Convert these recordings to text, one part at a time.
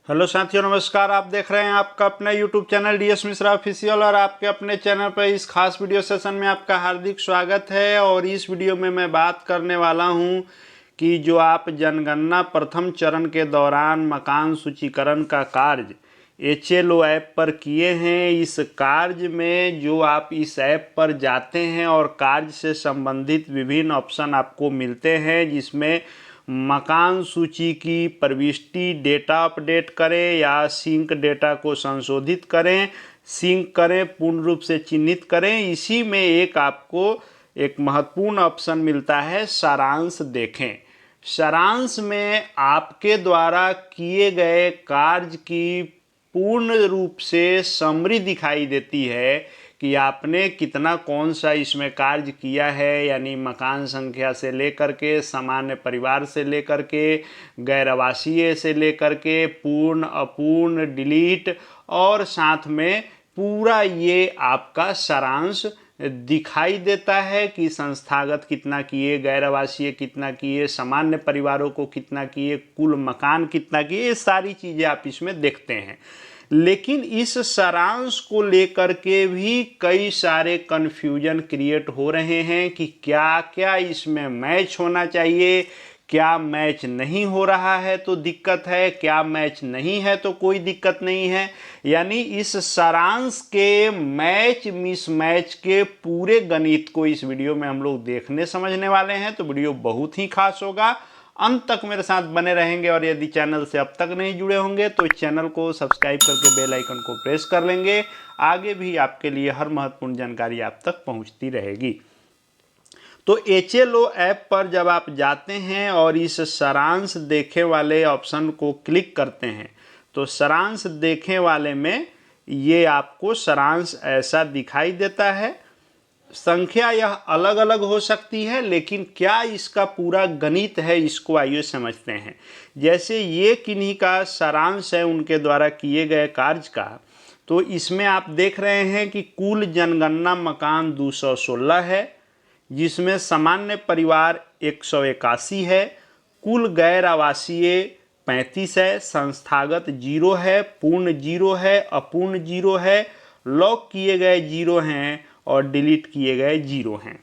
Hello साथियों, नमस्कार। आप देख रहे हैं आपका अपना YouTube channel DS Mishra official और आपके अपने चैनल पर इस खास वीडियो सेशन में आपका हार्दिक स्वागत है। और इस वीडियो में मैं बात करने वाला हूं कि जो आप जनगणना प्रथम चरण के दौरान मकान सूचीकरण का कार्य HLO ऐप पर किए हैं, इस कार्य में जो आप इस ऐप पर जाते हैं और कार्य से संबंधित विभिन्न ऑप्शन आपको मिलते हैं, जिसमें मकान सूची की प्रविष्टि, डेटा अपडेट करें या सिंक डेटा को संशोधित करें, सिंक करें, पूर्ण रूप से चिन्हित करें। इसी में एक आपको एक महत्वपूर्ण ऑप्शन मिलता है, सारांश देखें। सारांश में आपके द्वारा किए गए कार्य की पूर्ण रूप से समरी दिखाई देती है कि आपने कितना कौन सा इसमें कार्य किया है, यानी मकान संख्या से लेकर के, सामान्य परिवार से लेकर के, गैर आवासीय से लेकर के, पूर्ण, अपूर्ण, डिलीट, और साथ में पूरा ये आपका सारांश दिखाई देता है कि संस्थागत कितना किए, गैर आवासीय कितना किए, सामान्य परिवारों को कितना किए, कुल मकान कितना किए, ये सारी चीज़ें आप इसमें देखते हैं। लेकिन इस सारांश को लेकर के भी कई सारे कन्फ्यूजन क्रिएट हो रहे हैं कि क्या क्या इसमें मैच होना चाहिए, क्या मैच नहीं हो रहा है तो दिक्कत है, क्या मैच नहीं है तो कोई दिक्कत नहीं है। यानी इस सारांश के मैच मिसमैच के पूरे गणित को इस वीडियो में हम लोग देखने समझने वाले हैं। तो वीडियो बहुत ही खास होगा, अंत तक मेरे साथ बने रहेंगे। और यदि चैनल से अब तक नहीं जुड़े होंगे तो चैनल को सब्सक्राइब करके बेल आइकन को प्रेस कर लेंगे। आगे भी आपके लिए हर महत्वपूर्ण जानकारी आप तक पहुंचती रहेगी। तो HLO ऐप पर जब आप जाते हैं और इस सारांश देखे वाले ऑप्शन को क्लिक करते हैं तो सारांश देखे वाले में ये आपको सारांश ऐसा दिखाई देता है। संख्या यह अलग अलग हो सकती है, लेकिन क्या इसका पूरा गणित है, इसको आइए समझते हैं। जैसे ये किन्हीं का सारांश है उनके द्वारा किए गए कार्य का, तो इसमें आप देख रहे हैं कि कुल जनगणना मकान 216 है, जिसमें सामान्य परिवार 181 है, कुल गैर आवासीय 35 है, संस्थागत 0 है, पूर्ण 0 है, अपूर्ण 0 है, लॉक किए गए 0 हैं और डिलीट किए गए 0 हैं।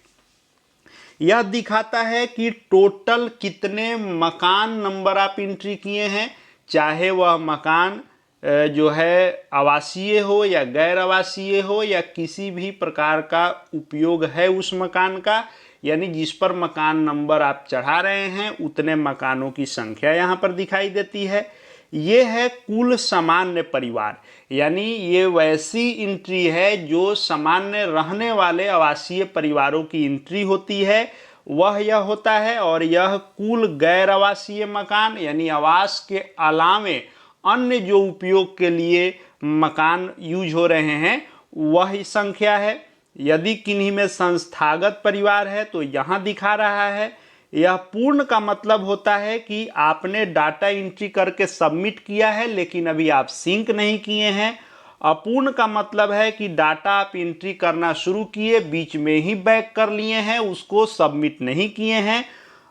यह दिखाता है कि टोटल कितने मकान नंबर आप एंट्री किए हैं, चाहे वह मकान जो है आवासीय हो या गैर आवासीय हो या किसी भी प्रकार का उपयोग है उस मकान का, यानी जिस पर मकान नंबर आप चढ़ा रहे हैं उतने मकानों की संख्या यहाँ पर दिखाई देती है। ये है कुल सामान्य परिवार, यानी ये वैसी एंट्री है जो सामान्य रहने वाले आवासीय परिवारों की एंट्री होती है, वह यह होता है। और यह कुल गैर आवासीय मकान, यानी आवास के अलावे अन्य जो उपयोग के लिए मकान यूज हो रहे हैं वह संख्या है। यदि किन्हीं में संस्थागत परिवार है तो यहाँ दिखा रहा है। यह पूर्ण का मतलब होता है कि आपने डाटा एंट्री करके सबमिट किया है लेकिन अभी आप सिंक नहीं किए हैं। अपूर्ण का मतलब है कि डाटा आप एंट्री करना शुरू किए, बीच में ही बैक कर लिए हैं, उसको सबमिट नहीं किए हैं।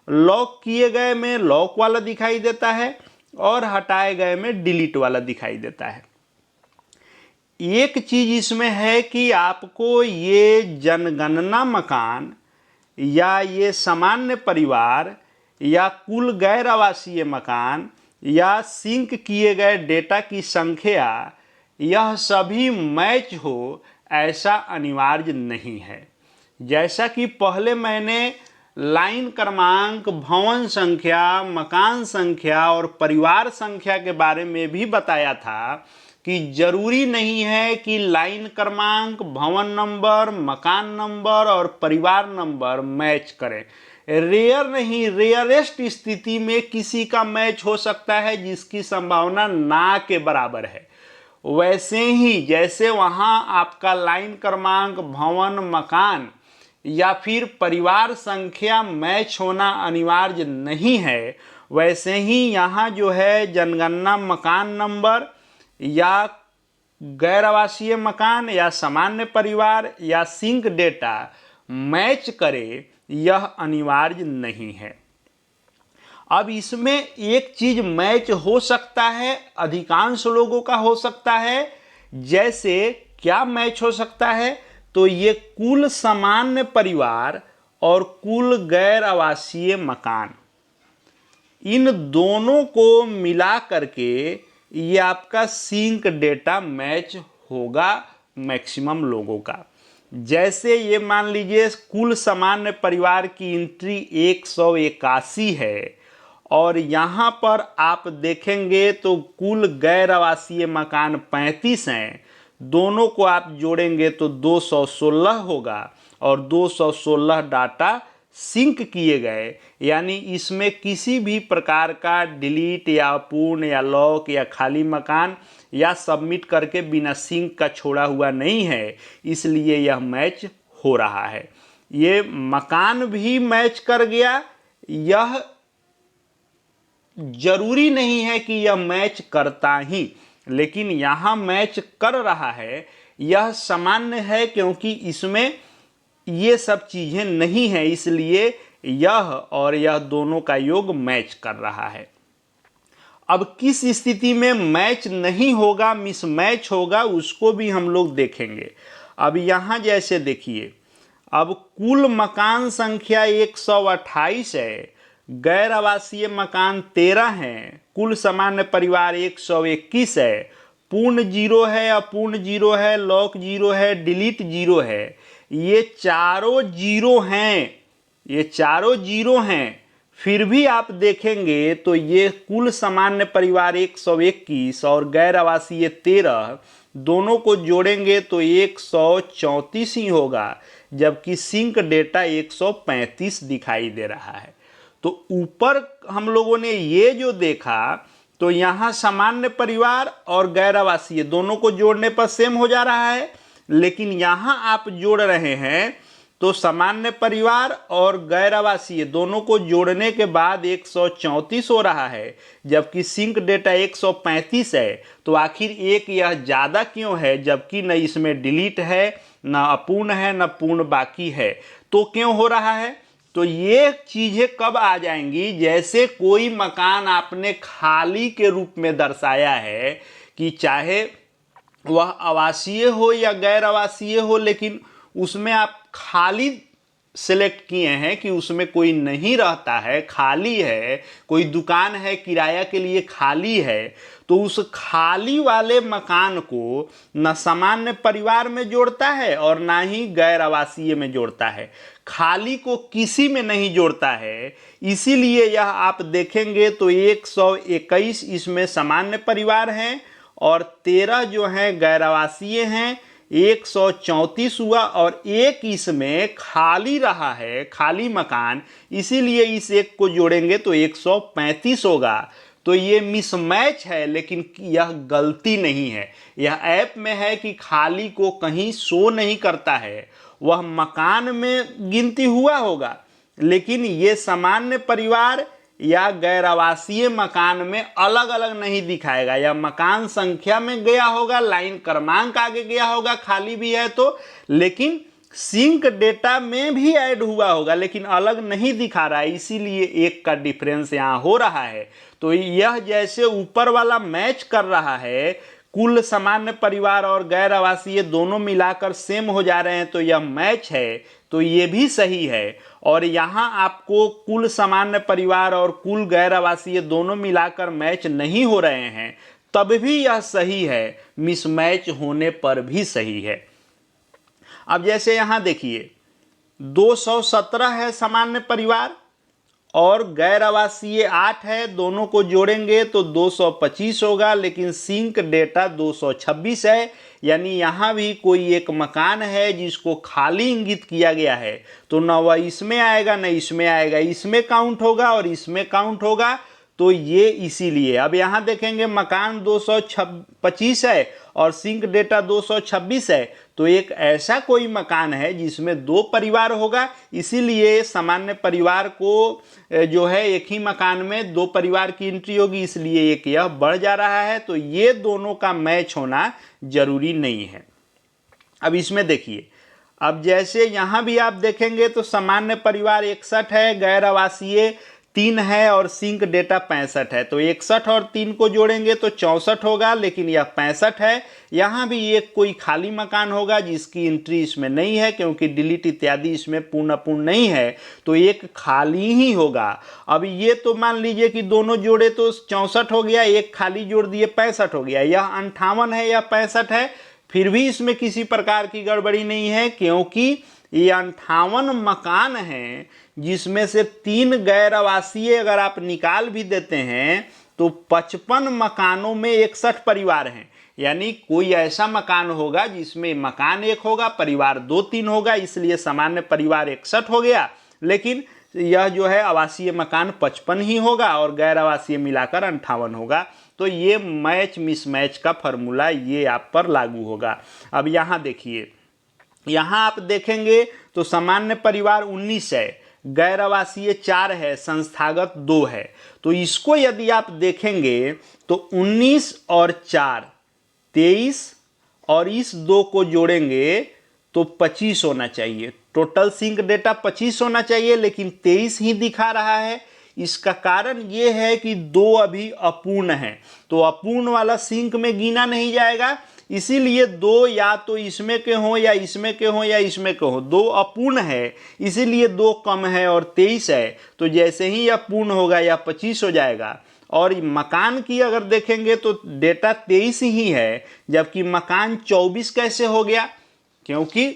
लॉक किए गए में लॉक वाला दिखाई देता है और हटाए गए में डिलीट वाला दिखाई देता है। एक चीज इसमें है कि आपको ये जनगणना मकान या ये सामान्य परिवार या कुल गैर आवासीय मकान या सिंक किए गए डेटा की संख्या, यह सभी मैच हो ऐसा अनिवार्य नहीं है। जैसा कि पहले मैंने लाइन क्रमांक, भवन संख्या, मकान संख्या और परिवार संख्या के बारे में भी बताया था कि जरूरी नहीं है कि लाइन क्रमांक, भवन नंबर, मकान नंबर और परिवार नंबर मैच करें। रेयर नहीं, रेयरेस्ट स्थिति में किसी का मैच हो सकता है जिसकी संभावना ना के बराबर है। वैसे ही जैसे वहां आपका लाइन क्रमांक, भवन, मकान या फिर परिवार संख्या मैच होना अनिवार्य नहीं है, वैसे ही यहाँ जो है जनगणना मकान नंबर या गैर आवासीय मकान या सामान्य परिवार या सिंक डेटा मैच करे, यह अनिवार्य नहीं है। अब इसमें एक चीज मैच हो सकता है, अधिकांश लोगों का हो सकता है। जैसे क्या मैच हो सकता है? तो ये कुल सामान्य परिवार और कुल गैर आवासीय मकान, इन दोनों को मिला करके ये आपका सिंक डेटा मैच होगा मैक्सिमम लोगों का। जैसे ये मान लीजिए कुल सामान्य परिवार की एंट्री 181 है और यहाँ पर आप देखेंगे तो कुल गैर आवासीय मकान 35 हैं। दोनों को आप जोड़ेंगे तो 216 होगा और 216 डाटा सिंक किए गए, यानी इसमें किसी भी प्रकार का डिलीट या अपूर्ण या लॉक या खाली मकान या सबमिट करके बिना सिंक का छोड़ा हुआ नहीं है, इसलिए यह मैच हो रहा है। ये मकान भी मैच कर गया। यह जरूरी नहीं है कि यह मैच करता ही, लेकिन यहां मैच कर रहा है। यह सामान्य है क्योंकि इसमें ये सब चीजें नहीं है, इसलिए यह और यह दोनों का योग मैच कर रहा है। अब किस स्थिति में मैच नहीं होगा, मिसमैच होगा, उसको भी हम लोग देखेंगे। अब यहां जैसे देखिए, अब कुल मकान संख्या 128 है, गैर आवासीय मकान 13 हैं, कुल सामान्य परिवार 121 है, पूर्ण 0 है, अपूर्ण 0 है, लॉक 0 है, डिलीट 0 है। ये चारों 0 हैं, ये चारों 0 हैं। फिर भी आप देखेंगे तो ये कुल सामान्य परिवार 121 और गैर आवासीय 13, दोनों को जोड़ेंगे तो 134 ही होगा, जबकि सिंक डेटा 135 दिखाई दे रहा है। तो ऊपर हम लोगों ने ये जो देखा, तो यहाँ सामान्य परिवार और गैर आवासीय दोनों को जोड़ने पर सेम हो जा रहा है, लेकिन यहाँ आप जोड़ रहे हैं तो सामान्य परिवार और गैर आवासीय दोनों को जोड़ने के बाद 134 हो रहा है, जबकि सिंक डेटा 135 है। तो आखिर एक यह ज़्यादा क्यों है, जबकि न इसमें डिलीट है, न अपूर्ण है, न पूर्ण बाकी है? तो क्यों हो रहा है? तो ये चीज़ें कब आ जाएंगी, जैसे कोई मकान आपने खाली के रूप में दर्शाया है कि चाहे वह आवासीय हो या गैर आवासीय हो, लेकिन उसमें आप खाली सेलेक्ट किए हैं कि उसमें कोई नहीं रहता है, खाली है, कोई दुकान है किराया के लिए खाली है, तो उस खाली वाले मकान को न सामान्य परिवार में जोड़ता है और ना ही गैर आवासीय में जोड़ता है, खाली को किसी में नहीं जोड़ता है। इसीलिए यह आप देखेंगे तो 121 इसमें सामान्य परिवार हैं और 13 जो हैं गैर आवासीय हैं, 134 हुआ और एक इसमें खाली रहा है, खाली मकान, इसीलिए इस एक को जोड़ेंगे तो 135 होगा। तो ये मिसमैच है, लेकिन यह गलती नहीं है। यह ऐप में है कि खाली को कहीं शो नहीं करता है, वह मकान में गिनती हुआ होगा, लेकिन ये सामान्य परिवार या गैर आवासीय मकान में अलग अलग नहीं दिखाएगा। या मकान संख्या में गया होगा, लाइन क्रमांक आगे गया होगा, खाली भी है तो, लेकिन सिंक डेटा में भी ऐड हुआ होगा, लेकिन अलग नहीं दिखा रहा है, इसीलिए एक का डिफरेंस यहाँ हो रहा है। तो यह जैसे ऊपर वाला मैच कर रहा है, कुल सामान्य परिवार और गैर आवासीय दोनों मिलाकर सेम हो जा रहे हैं, तो यह मैच है, तो ये भी सही है। और यहाँ आपको कुल सामान्य परिवार और कुल गैर आवासीय दोनों मिलाकर मैच नहीं हो रहे हैं, तब भी यह सही है, मिसमैच होने पर भी सही है। अब जैसे यहाँ देखिए 217 है सामान्य परिवार और गैर आवासीय 8 है, दोनों को जोड़ेंगे तो 225 होगा, लेकिन सिंक डेटा 226 है, यानी यहाँ भी कोई एक मकान है जिसको खाली इंगित किया गया है, तो न वह इसमें आएगा न इसमें आएगा, इसमें काउंट होगा और इसमें काउंट होगा, तो ये इसीलिए। अब यहाँ देखेंगे मकान 225 है और सिंक डेटा 226 है, तो एक ऐसा कोई मकान है जिसमें दो परिवार होगा, इसीलिए सामान्य परिवार को जो है एक ही मकान में दो परिवार की एंट्री होगी, इसलिए एक यह बढ़ जा रहा है। तो ये दोनों का मैच होना जरूरी नहीं है। अब इसमें देखिए, अब जैसे यहाँ भी आप देखेंगे तो सामान्य परिवार 61 है, गैर आवासीय 3 है और सिंक डेटा 65 है, तो 61 और 3 को जोड़ेंगे तो 64 होगा, लेकिन यह 65 है। यहाँ भी एक कोई खाली मकान होगा जिसकी एंट्री इसमें नहीं है, क्योंकि डिलीट इत्यादि इसमें पूर्ण अपूर्ण नहीं है, तो एक खाली ही होगा। अब ये तो मान लीजिए कि दोनों जोड़े तो 64 हो गया, एक खाली जोड़ दिए 65 हो गया। यह 58 है, यह 65 है, फिर भी इसमें किसी प्रकार की गड़बड़ी नहीं है, क्योंकि ये 58 मकान हैं जिसमें से 3 गैर आवासीय अगर आप निकाल भी देते हैं तो 55 मकानों में 61 परिवार हैं। यानी कोई ऐसा मकान होगा जिसमें मकान एक होगा, परिवार 2-3 होगा, इसलिए सामान्य परिवार 61 हो गया, लेकिन यह जो है आवासीय मकान 55 ही होगा और गैर आवासीय मिलाकर 58 होगा। तो ये मैच मिसमैच का फॉर्मूला ये आप पर लागू होगा। अब यहाँ देखिए, यहाँ आप देखेंगे तो सामान्य परिवार 19 है, गैर आवासीय 4 है, संस्थागत 2 है। तो इसको यदि आप देखेंगे तो 19 और 4 23 और इस 2 को जोड़ेंगे तो 25 होना चाहिए। टोटल सिंक डेटा 25 होना चाहिए, लेकिन 23 ही दिखा रहा है। इसका कारण ये है कि 2 अभी अपूर्ण है, तो अपूर्ण वाला सिंक में गिना नहीं जाएगा, इसीलिए 2 या तो इसमें के हों या इसमें के हों या इसमें के हों, 2 अपूर्ण है, इसीलिए 2 कम है और 23 है। तो जैसे ही यह पूर्ण होगा या 25 हो जाएगा। और मकान की अगर देखेंगे तो डेटा 23 ही है, जबकि मकान 24 कैसे हो गया? क्योंकि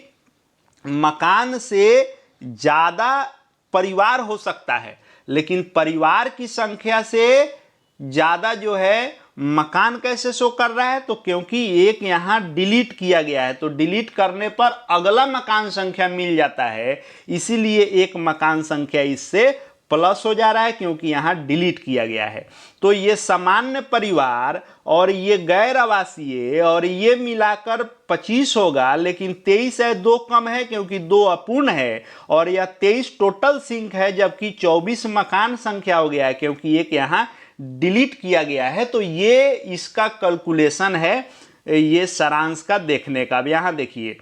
मकान से ज़्यादा परिवार हो सकता है, लेकिन परिवार की संख्या से ज़्यादा जो है मकान कैसे शो कर रहा है? तो क्योंकि एक यहाँ डिलीट किया गया है, तो डिलीट करने पर अगला मकान संख्या मिल जाता है, इसीलिए एक मकान संख्या इससे प्लस हो जा रहा है, क्योंकि यहाँ डिलीट किया गया है। तो ये सामान्य परिवार और ये गैर आवासीय और ये मिलाकर 25 होगा, लेकिन 23 है, 2 कम है क्योंकि 2 अपूर्ण है, और यह 23 टोटल सिंक है, जबकि 24 मकान संख्या हो गया है, क्योंकि एक यहाँ डिलीट किया गया है। तो ये इसका कैलकुलेशन है, ये सारांश का देखने का। अब यहाँ देखिए,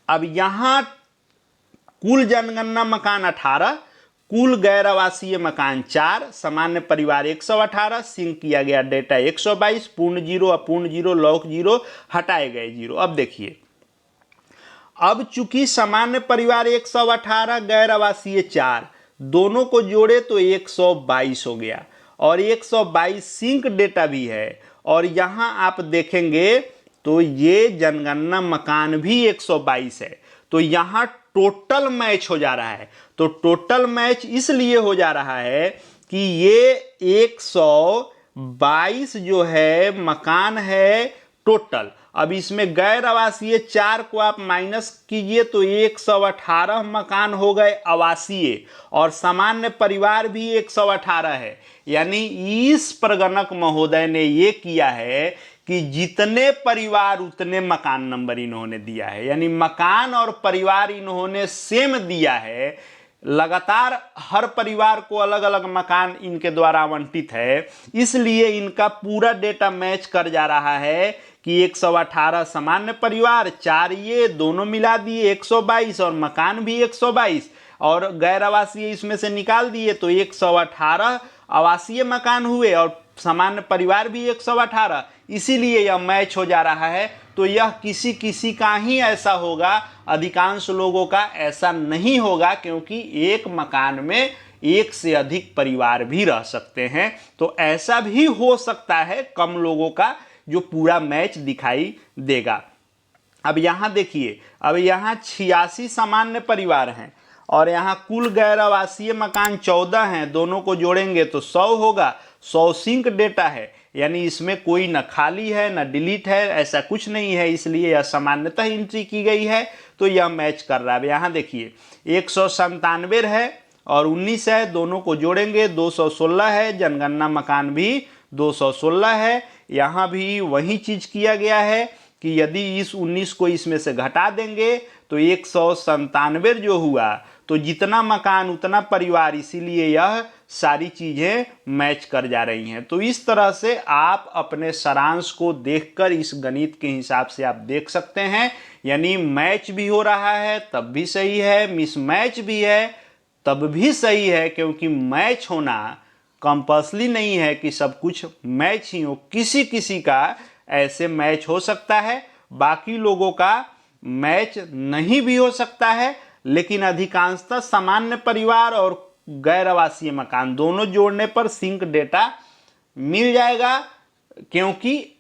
अब यहाँ कुल जनगणना मकान 18, कुल गैर आवासीय मकान 4, सामान्य परिवार 118, सिंक किया गया डेटा 122, पूर्ण 0, अपूर्ण 0, लौक 0, हटाए गए 0। अब देखिए, अब चूंकि सामान्य परिवार 118, गैर आवासीय 4, दोनों को जोड़े तो 122 हो गया, और 122 सिंक डेटा भी है। और यहाँ आप देखेंगे तो ये जनगणना मकान भी 122 है, तो यहाँ टोटल मैच हो जा रहा है। तो टोटल मैच इसलिए हो जा रहा है कि ये 122 जो है मकान है टोटल। अब इसमें गैर आवासीय 4 को आप माइनस कीजिए तो 118 मकान हो गए आवासीय, और सामान्य परिवार भी 118 है। यानी इस प्रगणक महोदय ने ये किया है कि जितने परिवार उतने मकान नंबर इन्होंने दिया है, यानी मकान और परिवार इन्होंने सेम दिया है, लगातार हर परिवार को अलग अलग मकान इनके द्वारा आवंटित है, इसलिए इनका पूरा डेटा मैच कर जा रहा है कि 118 सामान्य परिवार, 4 ये दोनों मिला दिए 122, और मकान भी 122, और गैर आवासीय इसमें से निकाल दिए तो 118 आवासीय मकान हुए और सामान्य परिवार भी 118, इसीलिए यह मैच हो जा रहा है। तो यह किसी किसी का ही ऐसा होगा, अधिकांश लोगों का ऐसा नहीं होगा, क्योंकि एक मकान में एक से अधिक परिवार भी रह सकते हैं। तो ऐसा भी हो सकता है कम लोगों का जो पूरा मैच दिखाई देगा। अब यहाँ देखिए, अब यहाँ 86 सामान्य परिवार हैं और यहाँ कुल गैर आवासीय मकान 14 हैं, दोनों को जोड़ेंगे तो 100 होगा। 100 सिंक डेटा है, यानी इसमें कोई न खाली है न डिलीट है, ऐसा कुछ नहीं है, इसलिए यह सामान्यतः एंट्री की गई है, तो यह मैच कर रहा है। यहाँ देखिए 197 है और 19 है, दोनों को जोड़ेंगे 216 है, जनगणना मकान भी 216 है। यहाँ भी वही चीज़ किया गया है कि यदि इस 19 को इसमें से घटा देंगे तो 197 जो हुआ, तो जितना मकान उतना परिवार, इसीलिए यह सारी चीज़ें मैच कर जा रही हैं। तो इस तरह से आप अपने सारांश को देखकर इस गणित के हिसाब से आप देख सकते हैं, यानी मैच भी हो रहा है तब भी सही है, मिसमैच भी है तब भी सही है, क्योंकि मैच होना कंपल्सरी नहीं है कि सब कुछ मैच ही हो। किसी किसी का ऐसे मैच हो सकता है, बाकी लोगों का मैच नहीं भी हो सकता है, लेकिन अधिकांशतः सामान्य परिवार और गैर आवासीय मकान दोनों जोड़ने पर सिंक डेटा मिल जाएगा, क्योंकि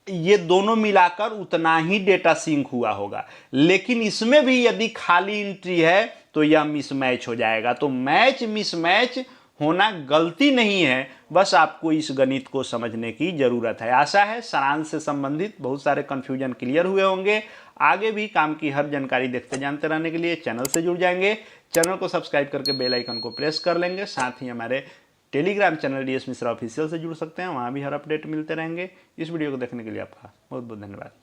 ये दोनों मिलाकर उतना ही डेटा सिंक हुआ होगा। लेकिन इसमें भी यदि खाली एंट्री है तो यह मिसमैच हो जाएगा। तो मैच मिसमैच होना गलती नहीं है, बस आपको इस गणित को समझने की जरूरत है। आशा है सारांश से संबंधित बहुत सारे कंफ्यूजन क्लियर हुए होंगे। आगे भी काम की हर जानकारी देखते जानते रहने के लिए चैनल से जुड़ जाएंगे। चैनल को सब्सक्राइब करके बेल आइकन को प्रेस कर लेंगे। साथ ही हमारे Telegram channel DS Mishra official से जुड़ सकते हैं, वहाँ भी हर अपडेट मिलते रहेंगे। इस वीडियो को देखने के लिए आपका बहुत बहुत धन्यवाद।